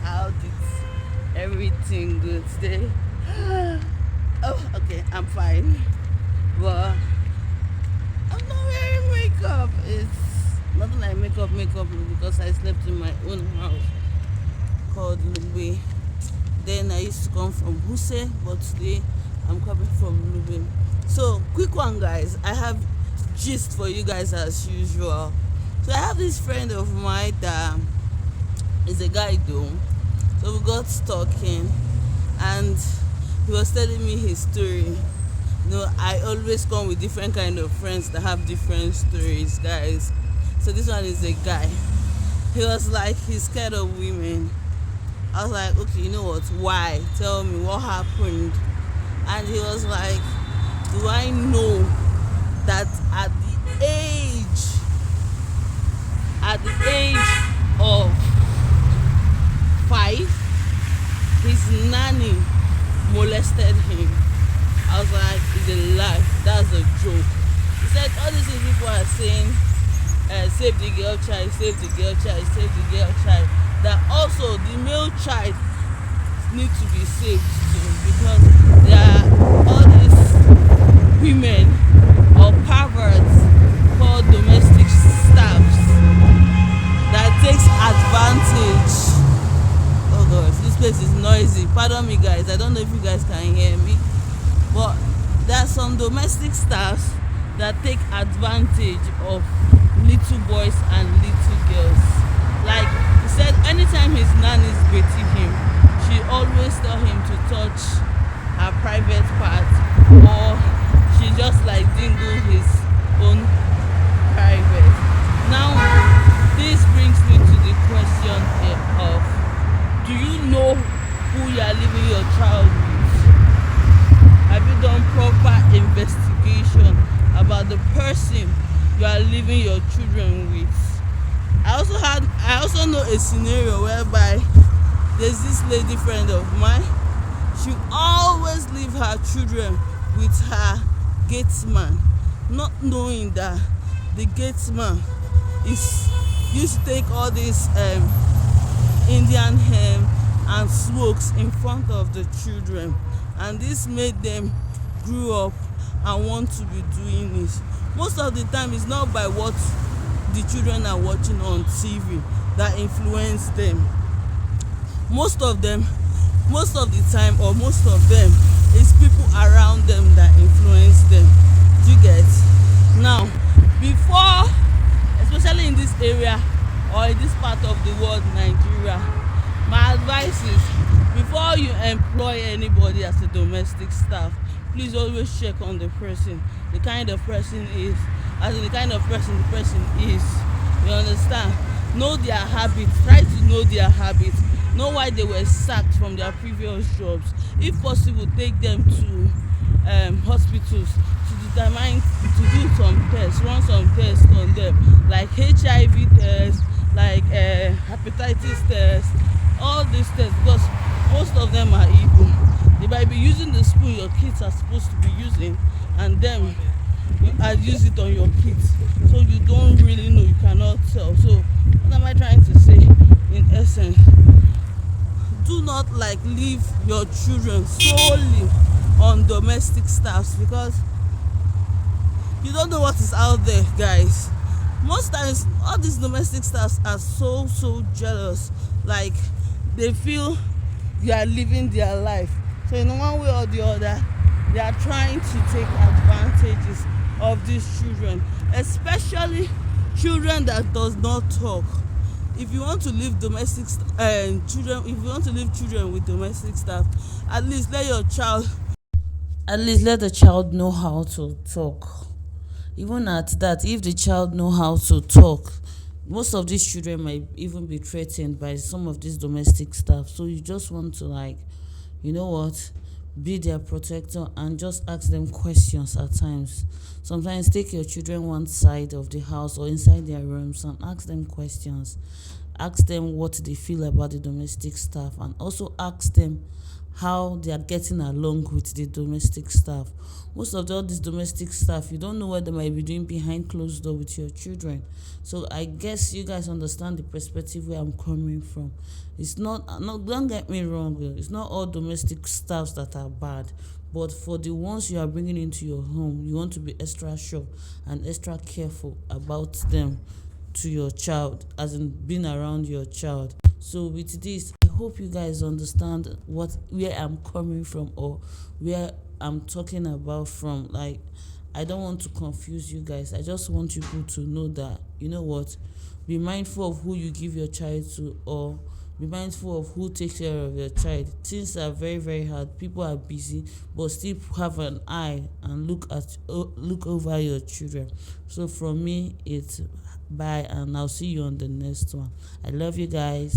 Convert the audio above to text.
How did everything go today? Oh, okay, I'm fine. But I'm not wearing makeup. It's nothing like makeup because I slept in my own house called Lube. Then I used to come from Huse, but today I'm coming from Lube. So, quick one, guys. I have gist for you guys as usual. So, I have this friend of mine that is a guy though. So, we got talking and he was telling me his story. I always come with different kind of friends that have different stories, guys. So this one is a guy. He was like he's scared of women. I was like, okay, you know what? Why? Tell me what happened. And he was like, do I know that at the age of 5, his nanny molested him. I was like, it's a lie. That's a joke. He said all these things people are saying, save the girl child, save the girl child, save the girl child. That also the male child need to be saved too because there are all these women or perverts called domestic staffs that takes advantage. Oh gosh, this place is noisy. Pardon me, guys. I don't know if you guys can hear me. But there are some domestic staffs that take advantage of little boys and little girls. Like he said, anytime his nannies beating him, she always tell him to touch her private part, or she just like dingle his own private. Now, this brings me to the question of, do you know who you are leaving your child with? Have you done proper investigation about the person you are leaving your children with? I also know a scenario whereby there's this lady friend of mine. She always leave her children with her gatesman, not knowing that the gatesman is used to take all this Indian hemp and smokes in front of the children, and this made them grow up and want to be doing this. Most of the time it's not by what the children are watching on TV that influence them. Most of the time, or most of them, is people around them that influence them. Do you get? Now, before, especially in this area or in this part of the world, Nigeria, my advice is, before you employ anybody as a domestic staff, please always check on the person, the kind of person is, as in the kind of person the person is. You understand? Know their habits. Try to know their habits. Know why they were sacked from their previous jobs. If possible, take them to hospitals to determine, to do some tests, run some tests on them, like HIV tests, like hepatitis tests, all these tests, because most of them are evil. They might be using the spoon your kids are supposed to be using, and then you use it on your kids, so you don't really know, you cannot tell. So what am I trying to say in essence? Do not like leave your children solely on domestic staffs, because you don't know what is out there, guys. Most times all these domestic staffs are so jealous, like they feel you are living their life, so in one way or the other they are trying to take advantages of these children, especially children that does not talk. If you want to leave children, if you want to leave children with domestic staff, at least let the child know how to talk. Even at that, if the child know how to talk, most of these children might even be threatened by some of these domestic staff. So you just want to, like, you know what, be their protector and just ask them questions at times. Sometimes take your children one side of the house or inside their rooms and ask them questions. Ask them what they feel about the domestic staff, and also ask them how they are getting along with the domestic staff. Most of all these domestic staff, you don't know what they might be doing behind closed door with your children. So I guess you guys understand the perspective where I'm coming from. It's not don't get me wrong, it's not all domestic staffs that are bad, but for the ones you are bringing into your home, you want to be extra sure and extra careful about them to your child, as in being around your child. So with this, I hope you guys understand what where I'm coming from, or where I'm talking about from. Like, I don't want to confuse you guys. I just want you people to know that, you know what, be mindful of who you give your child to, or be mindful of who takes care of your child. Things are very, very hard. People are busy, but still have an eye and look over your children. So from me, it's bye, and I'll see you on the next one. I love you guys.